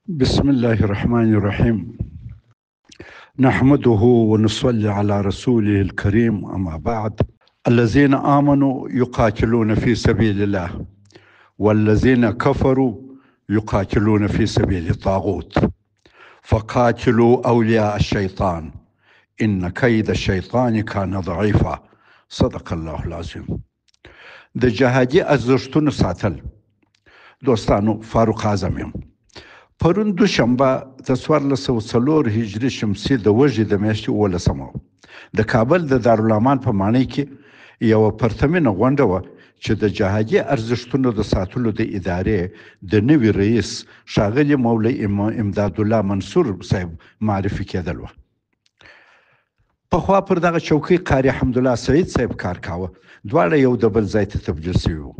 بسم الله الرحمن الرحيم. نحمده ونصلي على رسوله الكريم. أما بعد، الذين آمنوا يقاتلون في سبيل الله والذين كفروا يقاتلون في سبيل الطاغوت فقاتلوا أولياء الشيطان إن كيد الشيطان كان ضعيفا. صدق الله العظيم. د جهادي ارزښتونو ساتل. دوستانو، فاروق اعظم یم. پرون دوشنبه د 1404 هجري شمسي د وژې د میاشتې 18 د کابل د دارالامان په ماڼۍ کې یوه پرتمینه غونډه وه چې د جهادي ارزښتونو د ساتلو د ادارې د نوي رئیس ښاغلي مولوي امدادالله منصور صاحب معرفي کېدل وه. پخوا پر دغه چوکۍ قاري حمدالله سعید صاحب کار کاوه. دواړه یو د بل ځای ته تبدیل سوي وو.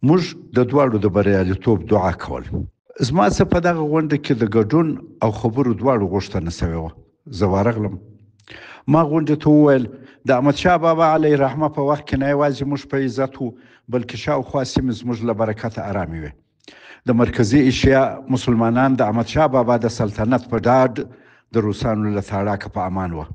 موږ د دواړو د بریالیتوب دعا کول. زما څه په دغه غونډه کې د ګډون او خبرو دواړو غوښتنه سوې وه. زه ورغلم. ما غونډې ته وویل د احمدشاه بابا علیه رحمه په وخت کې نه یوازې موږ په عزت وو، بلکې شاوخوا سیمې زموږ له برکته ارامې وې. د مرکزي ایشیا مسلمانان د احمدشاه بابا د سلطنت په ډاډ د روسانو له تاړاکه په امان وه.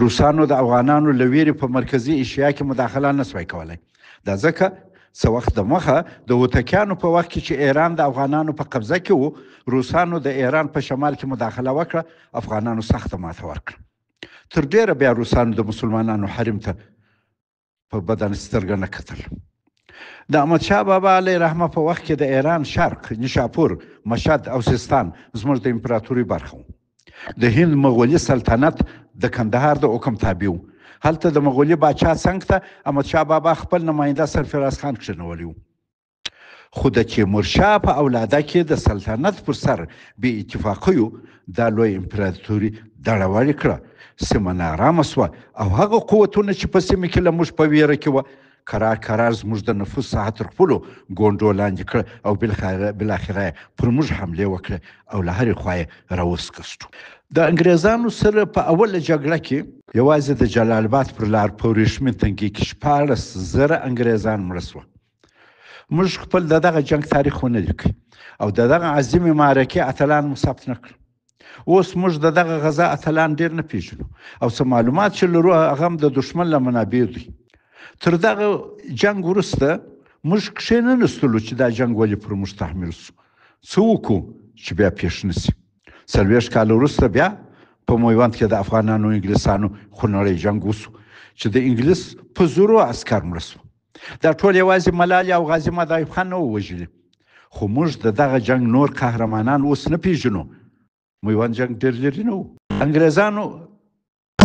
روسانو د افغانانو له ویرې په مرکزي ایشیا کې مداخله نه سوای کولی. دا ځکه څه وخت د مخه د هوتکیانو په وخت کې چې ایران د افغانانو په قبضه کې و، روسانو د ایران په شمال کې مداخله وکړه، افغانانو سخته ماته ورکړه. تر ډیره بیا روسانو د مسلمانانو حریم ته په بدن سترګه نه کتل. د احمدشاه بابا علیه رحمه په وخت کې د ایران شرق، نیشاپور، مشهد او سیستان زموږ د امپراتورۍ برخه و. د هند مغولي سلطنت د کندهار د حکم تابع و. هلته د مغولي باچا څنګ ته احمدشاه بابا خپل نماینده سرفراز خان کښېنولی و. خو د تیمورشاه په اولاده کې د سلطنت پر سر بې اتفاقیو دا لوی امپراتوري دړه وړې کړه. سیمه ناارامه سوه او هغه قوتونه چې په سیمه کې له موږ په ویره کې وه کرار زموږ د نفوذ ساحه تر خپلو ګونډو لاندې کړه او بالاخره پر موږ حملې وکړه او له هرې خوا یې راوسکستو. د انګریزانو سره په اوله جګړه کې یوازې د جلال آباد پر لار په ورېښمین تنګي کې 14,000 انګریزان مړه سوه. موږ خپل د دغه جنګ تاریخ ونه لیکئ او د دغه عظیمې معرکې اتلان مو ثبت نه کړل. اوس موږ د دغه غزا اتلان ډېر نه پیژنو او څه معلومات چې لرو هغه هم د دښمن له منابعو دي. تر دغه جنګ وروسته موږ کښېننستلو چې دا جنګ ولې پر موږ تحمیل سو. څه وکړو چې بیا پیښ نه سي. 40 کاله وروسته بیا په میوند کې د افغانانو انګلیسانو خونړی جنګ وسو چې د انګلیس په زرو عسکر مړه سو. دا ټول یوازې ملالۍ او غازي مدایب خان نه ووژلي. خو موږ د دغه جنګ نور قهرمانان اوس نه پیژنو. میوند جنګ ډېر لرې نه و. انګریزانو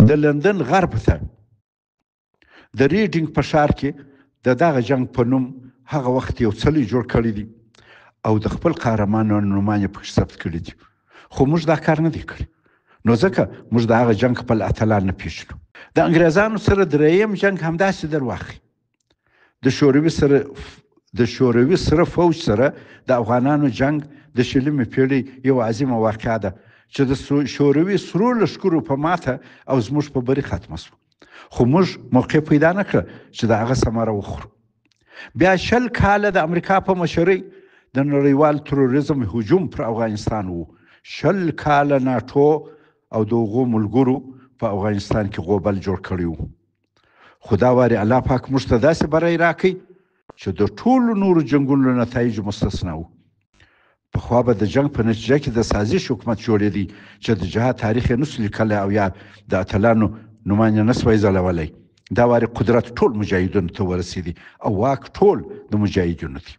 د لندن غرب ته د ریډینګ په ښار کې د دغه جنګ په نوم هغه وخت یو څلی جوړ کړی دی او د خپل قهرمانانو نومان یې پکې ثبت کړي دي. خو موږ دا کار نه دی کړی، نو ځکه موږ د هغه جنګ خپل اتلان نه پیژنو. د انګریزانو سره درېیم جنګ همداسې در واخلئ. د شوروي سره فوج سره د افغانانو جنګ د 20مې پېړۍ یو عظیمه واقعه ده چې د شوروي سرو لښکرو په ماته او زموږ په بري ختمه سوه. خو موږ موقع پیدا نه کړه چې د هغه ثمره وخورو. بیا 20 کاله د امریکا په مشرۍ د نړیوال تروریزم هجوم پر افغانستان و. 20 کاله ناټو او د هغو ملګرو په افغانستان کې غوبل جوړ کړی و. خو دا وارې الله پاک موږ ته داسې بری راکړئ چې د ټولو نورو جنګونو نتایج مستثنا و. پخوا به د جنګ په نتیجه کې د سازش حکومت جوړېدی چې د جهاد تاریخ یې نسو لیکلی او یا د اتلانو نومان یې نسوای ځلولی. دا وارې قدرت ټول مجاهدینو ته ورسېدی او واک ټول د مجاهدینو دی.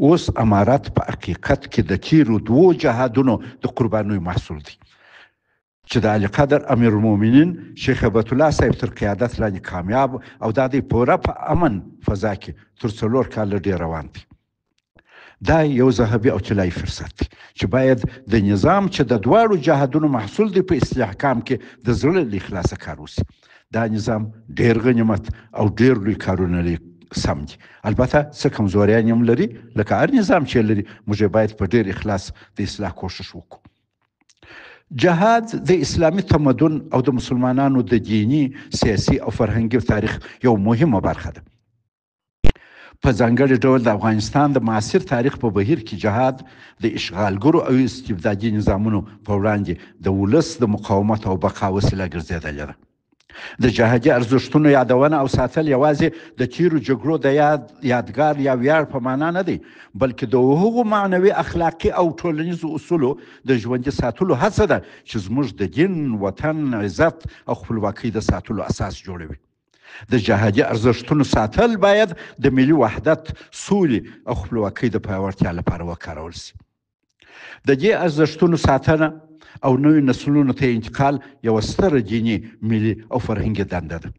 اوس امارت په حقیقت کې د تیرو 2 جهادونو د قربانیو محصول دی چې د علي قدر امیرالمؤمنین شیخ هیبت الله صاحب تر قیادت لاندې کامیاب او دا دی پوره په امن فضا کې تر 4 کاله ډېر روان دی. دا یو ذهبي او طلایي فرصت دی چې باید د نظام چې د دواړو جهادونو محصول دی په استحکام کې د زړه له اخلاصه کار وسي. دا نظام ډېر غنیمت او ډېر لوی کارونه لري، سم دي. البته څه کمزوریان هم لري لکه هر نظام چې لري. موږ باید په ډېر اخلاص د اصلاح کوښښ وکړو. جهاد د اسلامي تمدن او د مسلمانانو د دینی، سیاسي او فرهنګي تاریخ یو مهمه برخه ده. په ځانګړي ډول د افغانستان د معاصر تاریخ په بهیر کې جهاد د اشغالګرو او استبدادي نظامونو په وړاندې د ولس د مقاومت او بقا وسیله ګرځېدلې ده. د جهادي ارزښتونو یادونه او ساتل یوازې د تیرو جګړو د یادګار یا ویاړ په معنا نه دی، بلکې د هغو معنوي اخلاقي او ټولنیزو اصولو د ژوندي ساتلو هڅه ده چې زموږ د دین، وطن، عزت او خپلواکۍ د ساتلو اساس جوړوي. د جهادي ارزښتونو ساتل باید د ملي وحدت، سولې او خپلواکۍ د پیاوړتیا لپاره وکارول شي. د دې ارزښتونو ساتنه او نوي نسلونو ته انتقال یوه ستره دیني، ملي او فرهنګي دنده ده،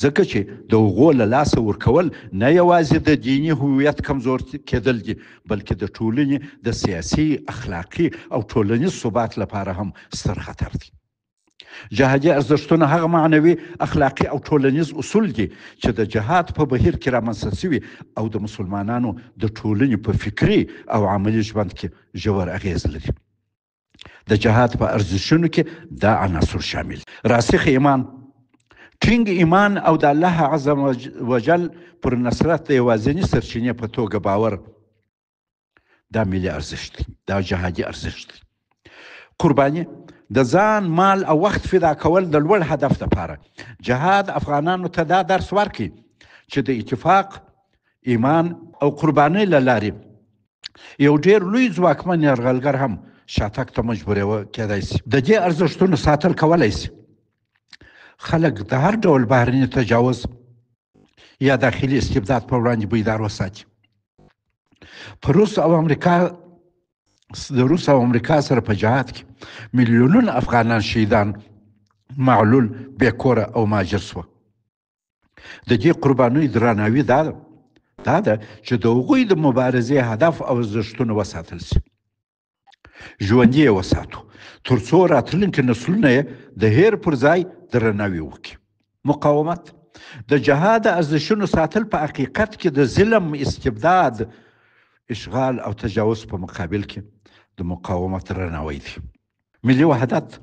ځکه چې د هغو له لاسه ورکول نه یوازې د دیني هویت کمزور کېدل دي، بلکې د ټولنې د سیاسي، اخلاقي او ټولنیز ثبات لپاره هم ستر خطر دی. جهادي ارزښتونه هغه معنوي، اخلاقي او ټولنیز اصول دي چې د جهاد په بهیر کې رامنځته شوي او د مسلمانانو د ټولنې په فکري او عملي ژوند کې ژور اغیز لري. د جهاد په ارزښتونو کې دا عناصر شامل: راسخ ایمان، ټینګ ایمان او د الله عز وجل پر نصرت د یوازیني سرچینې په توګه باور، دا ملي ارزښت دی، دا جهادي ارزښت دی. قرباني، د ځان، مال او وخت فدا کول د لوړ هدف لپاره. جهاد افغانانو ته دا درس ورکړي چې د اتفاق، ایمان او قربانۍ له لارې یو ډېر لوی ځواکمن یرغلګر هم شاتګ ته مجبور کېدای شي. د دې ارزښتونو ساتل کولی شي خلک د هر ډول بهرني تجاوز یا داخلي استبداد په وړاندې بیدار وساتي. په روس او امریکا سره په جهاد کې میلیونونه افغانان شهیدان، معلول، بېکوره او مهاجر شوه. د دې قربانیو درناوي دا ده چې د هغوی د مبارزې هدف او ارزښتونه وساتل شي، ژوندي یې وساتو، تر څو راتلونکي نسلونه یې د هیر پر ځای درناوي وکړي. مقاومت، د جهاد ارزښتونو ساتل په حقیقت کې د ظلم، استبداد، اشغال او تجاوز په مقابل کې د مقاومت درناوی دی. ملي وحدت،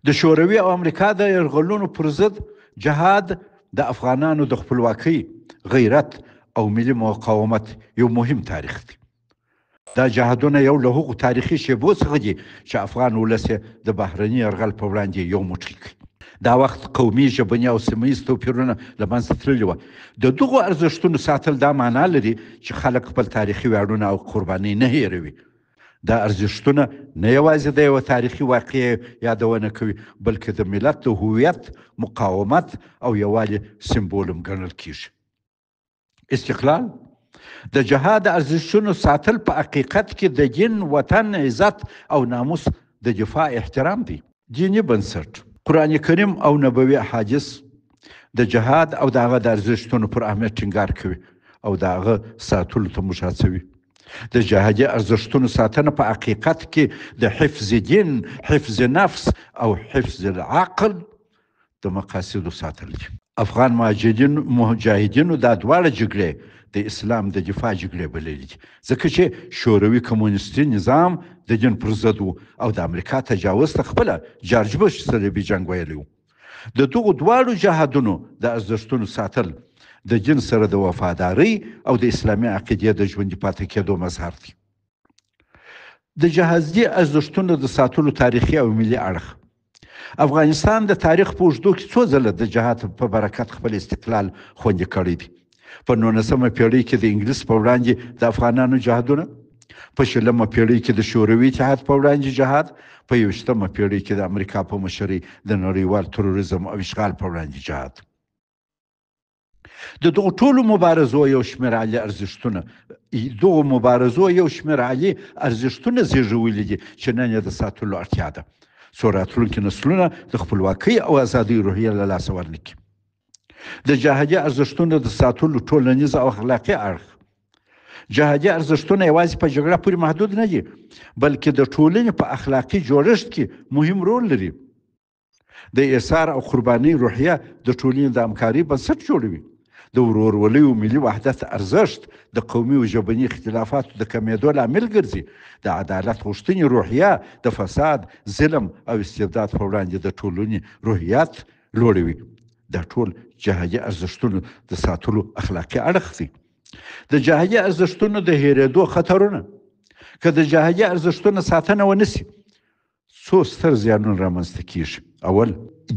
د شوروي او امریکا د یرغلونو پر ضد جهاد د افغانانو د خپلواکۍ، غیرت او ملي مقاومت یو مهم تاریخ دی. دا جهادونه یو له هغو تاریخي شیبو څخه دي چې افغان ولس د بهرني یرغل په وړاندې یو موټی کړي. دا وخت قومي، ژبني او سیمه ییز توپیرونه له منځه تللي وه. د دغو ارزښتونو ساتل دا معنا لري چې خلک خپل تاریخي ویاړونه او قربانۍ نه هیروي. دا ارزښتونه نه یوازې د یوه تاریخي واقعې یادونه کوي، بلکې د ملت د هویت، مقاومت او یووالي سمبول هم ګڼل کیږي. استقلال، د جهاد ارزښتونو ساتل په حقیقت کې د دین، وطن، عزت او ناموس د دفاع احترام دی. دیني بنسټ، قرآن کریم او نبوي احادیث د جهاد او د هغه د ارزښتونو پر اهمیت ټینګار کوي او د هغه ساتلو ته موږ هڅوي. د جهادي ارزښتونو ساتنه په حقیقت کې د حفظ دین، حفظ نفس او حفظ العقل د مقاصدو ساتل دي. افغان مجاهدینو دا دواړه جګړې د اسلام د دفاع جګړې بللې دي، ځکه چې شوروي کمونیستي نظام د دین پر ضد و او د امریکا تجاوز ته خپله جارج بش صلیبي جنګ ویلی و. د دغو دواړو جهادونو د ارزښتونو ساتل د دین سره د وفادارۍ او د اسلامي عقیدې د ژوندي پاتې کېدو مظهر دی. د جهادي ارزښتونو د ساتلو تاریخي او ملي اړخ، افغانستان د تاریخ په اوږدو کې څو ځله د جهاد په برکت خپل استقلال خوندي کړی دی. په 19مه پیړۍ کې د انګلیس په وړاندې د افغانانو جهادونه، په 20مه پیړۍ کې د شوروي اتحاد په وړاندې جهاد، په 21مه پیړۍ کې د امریکا په مشرۍ د نړیوال تروریزم او اشغال په وړاندې جهاد. د دغو ټولو مبارزو یو شمېر عالي ارزښتونه زېږولي دي چې نن یې د ساتلو اړتیا ده، څو راتلونکي نسلونه د خپلواکۍ او ازادۍ روحیه له لاسه ورنکړي. د جهادي ارزښتونو د ساتلو ټولنیز او اخلاقي اړخ، جهادي ارزښتونه یوازې په جګړه پورې محدود نه دي، بلکې د ټولنې په اخلاقي جوړښت کې مهم رول لري. د ایثار او قربانۍ روحیه د ټولنې د همکارۍ بنسټ جوړوي. د ورورولۍ او ملي وحدت ارزښت د قومي او ژبني اختلافاتو د کمېدو لامل ګرځي. د عدالت غوښتنې روحیه د فساد، ظلم او استبداد په وړاندې د ټولنې روحیات لوړوي. دا ټول جهادي ارزښتونو د ساتلو اخلاقي اړخ دی. د جهادي ارزښتونو د هېرېدو خطرونه. که د جهادي ارزښتونو ساتنه ونه سي، څو ستر زیانونه رامنځته کیږي. اول،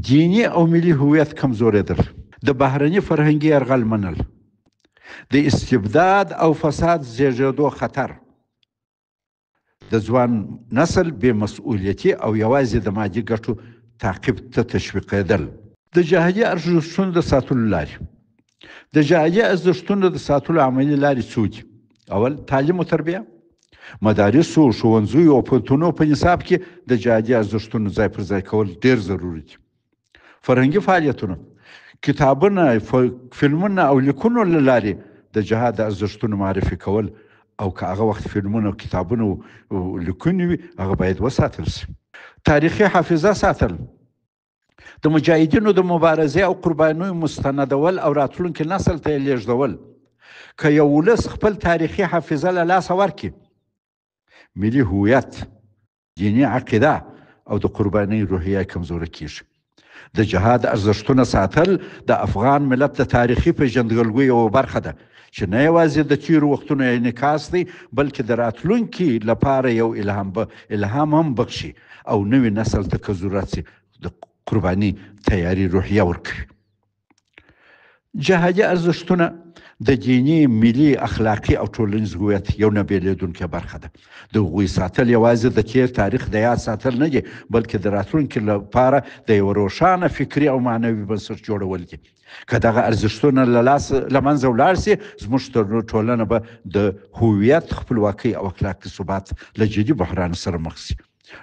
دیني او ملي هویت کمزورېدل، د بهرني فرهنګي یرغل منل، د استبداد او فساد زېږېدو خطر، د ځوان نسل بې مسؤلیتي او یوازې د مادي ګټو تعقیب ته تشویقېدل. د جهادي ارزښتونو د ساتلو لارې. د جهادي ارزښتونو د ساتلو عملي لارې څو دي؟ اول، تعلیم او تربیه. مدارسو، ښوونځیو او پوهنتونونو په نصاب کې د جهادي ارزښتونو ځای پر ځای کول ډېر ضروري دي. فرهنګي فعالیتونه، کتابونه، فلمونه او لیکونو له لارې د جهاد ارزښتونو معرفي کول، او که هغه وخت فلمونه او کتابونه او لیکونه وي هغه باید وساتل شي. تاریخي حافظه ساتل، د مجاهدینو د مبارزې او قربانیو مستندول او راتلونکي نسل ته یې لیږدول. که یو ولس خپل تاریخي حافظه له لاسه ورکړي، ملي هویت، دیني عقیده او د قربانۍ روحیه کمزوره کیږي. د جهاد ارزښتونه ساتل د افغان ملت د تاریخي پیژندګلوۍ یوه برخه ده چې نه یوازې د تیرو وختونو انعکاس دی، بلکې د راتلونکي لپاره یو الهام هم بخشي او نوي نسل ته که ضرورت سي د قرباني تیاري روحیه ورکوي. جهادي ارزښتونه د دیني، ملي، اخلاقي او ټولنیز هویت یو نه بېلېدونکې برخه ده. د هغوی ساتل یوازې د تیر تاریخ د یاد ساتل نه دي، بلکې د راتلونکي لپاره د یو روښانه فکري او معنوي بنسټ جوړول دي. که دغه ارزښتونه له منځه ولاړ سي، زموږ ټولنه به د هویت، خپلواکۍ او اخلاقي ثبات له جدي بحران سره مخ سي.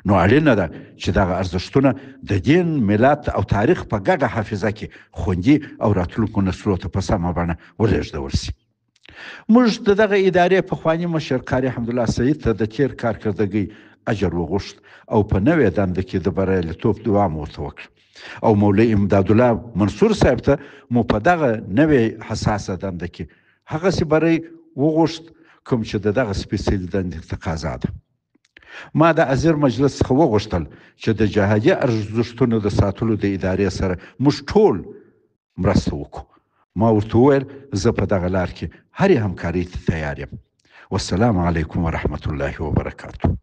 نو اړینه ده چې دغه ارزښتونه د دین، ملت او تاریخ په ګډه حافظه کې خوندي او راتلونکو نسلو ته په سمه بڼه ولېږدول سي. موږ د دغه ادارې پخواني مشر قاري حمدالله سعید ته د تیر کارکردګۍ اجر وغوښت او په نوې دنده کې د بریالیتوب دعا مو ورته وکړه. او مولوي امدادالله منصور صاحب ته مو په دغه نوې حساسه دنده کې هغسې بری وغوښت کوم چې د دغه سپېڅلې دندې تقاضا ده. ما د عزیر مجلس څخه وغوښتل چې د جهادي ارزښتونو د ساتلو د ادارې سره موږ ټول مرسته وکړو. ما ورته وویل زه په دغه لار کې هرې همکارۍ ته تیار یم. والسلام علیکم ورحمة الله وبرکاته.